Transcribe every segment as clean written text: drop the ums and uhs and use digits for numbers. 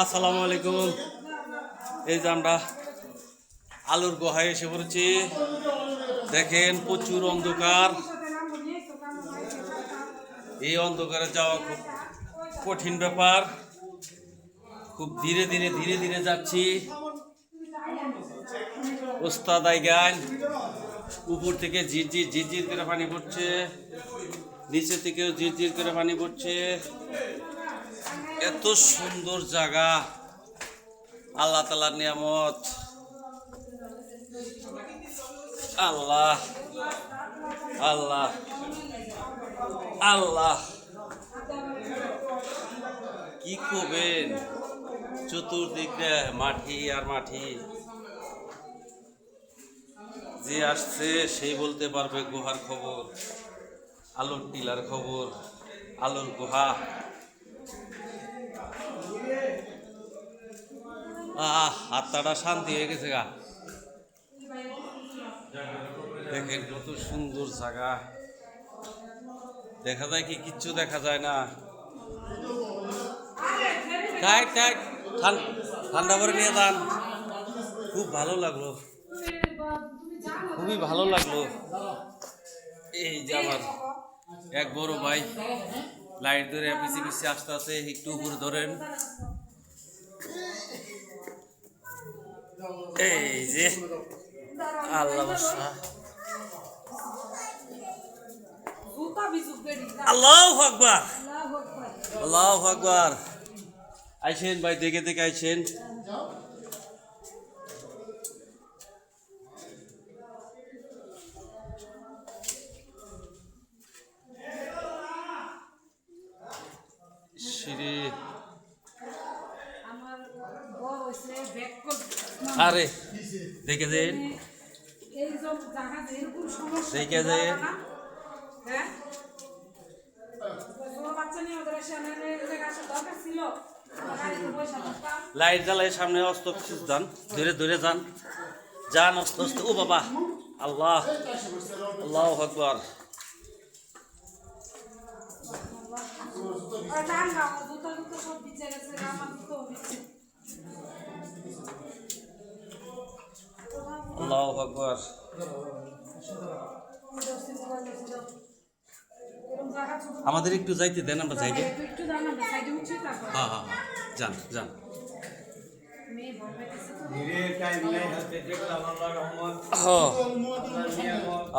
আসসালামু আলাইকুম। এই যে আমরা আলুর গুহায় এসে পড়েছি। দেখেন প্রচুর অন্ধকার। এই অন্ধকারে যাওয়া খুব কঠিন ব্যাপার। খুব ধীরে ধীরে ধীরে ধীরে যাচ্ছি। ওস্তাদ আইগান উপর থেকে ঝিরঝির ঝিরঝির করে পানি পড়ছে, নিচে থেকেও ঝিরঝির করে পানি পড়ছে। এত সুন্দর জায়গা, আল্লাহ তাআলার নিয়ামত। আল্লাহ আল্লাহ আল্লাহ, কি করবেন? চতুর্দিকে মাটি আর মাটি। যে আসছে সেই বলতে পারবে গুহার খবর, আলোর টিলার খবর, আলোর গুহা। আত্মাটা শান্তি হয়ে গেছে গা। দেখেন কত সুন্দর জায়গা। দেখা যায় কি? কিচ্ছু দেখা যায় না। ঠান্ডা করে নিয়ে যান। খুব ভালো লাগলো, খুবই ভালো লাগলো। এই যে আমার এক বড় ভাই লাইট ধরে পিছিয়ে পিছিয়ে আসতে আসতে, একটু উপরে ধরেন। এই যে আল্লাহ, আল্লাহু আকবার, আল্লাহু আকবার। আইছেন ভাই, দেখে দেখে আইছেন। আরে দেখে যে দেখে যে লাইট জ্বালাই সামনে অস্ত যান, ধীরে ধীরে যান, যান অস্ত অস্ত। ও বাবা, আল্লাহ, আল্লাহু আকবার। আল্লাহু আকবার। আমাদের একটু যাইতে দেন, আমরা যাইতে। হ্যাঁ হ্যাঁ হ্যাঁ, যান যান।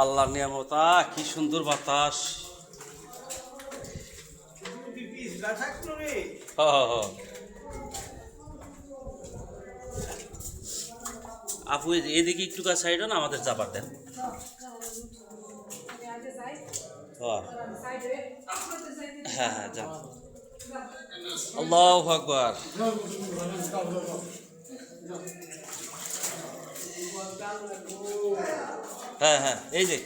আল্লাহর নিয়ামত। কি সুন্দর বাতাস। আপু এদিকে একটু কাজ সাইড না, আমাদের যাবার দেন। হ্যাঁ হ্যাঁ, যান। আল্লাহু আকবার। হ্যাঁ হ্যাঁ, এই যে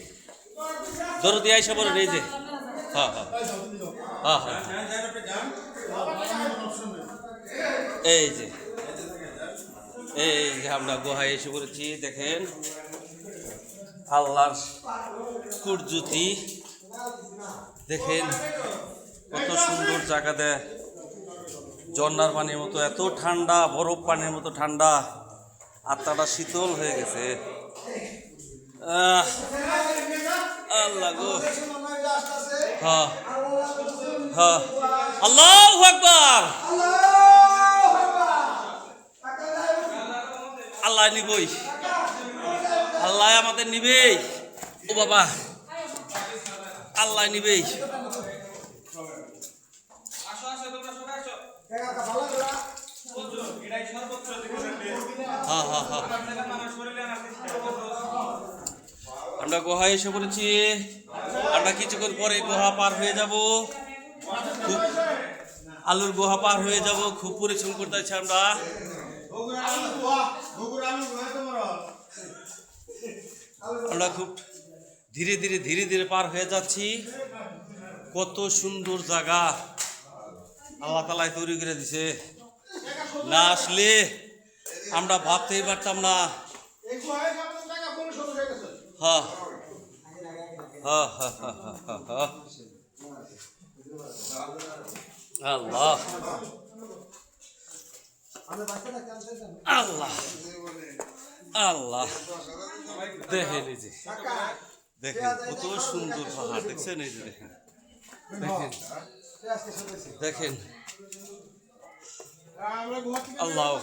দরদি আইসা বলেন, এই যে। হ্যাঁ হ্যাঁ হ্যাঁ হ্যাঁ, এই যে এই যে আমরা গুহায় এসে পড়েছি। দেখেন আল্লাহর কুরজুতি, দেখেন কত সুন্দর জায়গা। দেয় ঝর্ণার পানির মতো, এত ঠান্ডা, বরফ পানির মতো ঠান্ডা। আত্মাটা শীতল হয়ে গেছে। আল্লাহ গো। হ্যাঁ হ্যাঁ, আল্লাহু আকবার। আল্লাহ নিবই, আল্লাহ আমাদের নিবেই। ও বাবা, আল্লাহ নিবেই। আমরা গুহায় এসে পড়েছি। আমরা কিছুক্ষণ পরে গুহা পার হয়ে যাব। খুব আলুর গুহা পার হয়ে যাব। খুব পরিশ্রম করতেছি আমরা। আমরা খুব ধীরে ধীরে ধীরে ধীরে পার হয়ে যাচ্ছি। কত সুন্দর জায়গা আল্লাহ তাআলা তৈরি করে দিছে। না আসলে আমরা ভাবতেই পারতাম না। হ্যাঁ হ্যাঁ হ্যাঁ হ্যাঁ হ্যাঁ। আল্লাহ আল্লাহ আল্লাহ, দেখেন এই যে, দেখেন কত সুন্দর পাহাড়, দেখছেন এই যে, দেখেন দেখেন দেখেন, আল্লাহ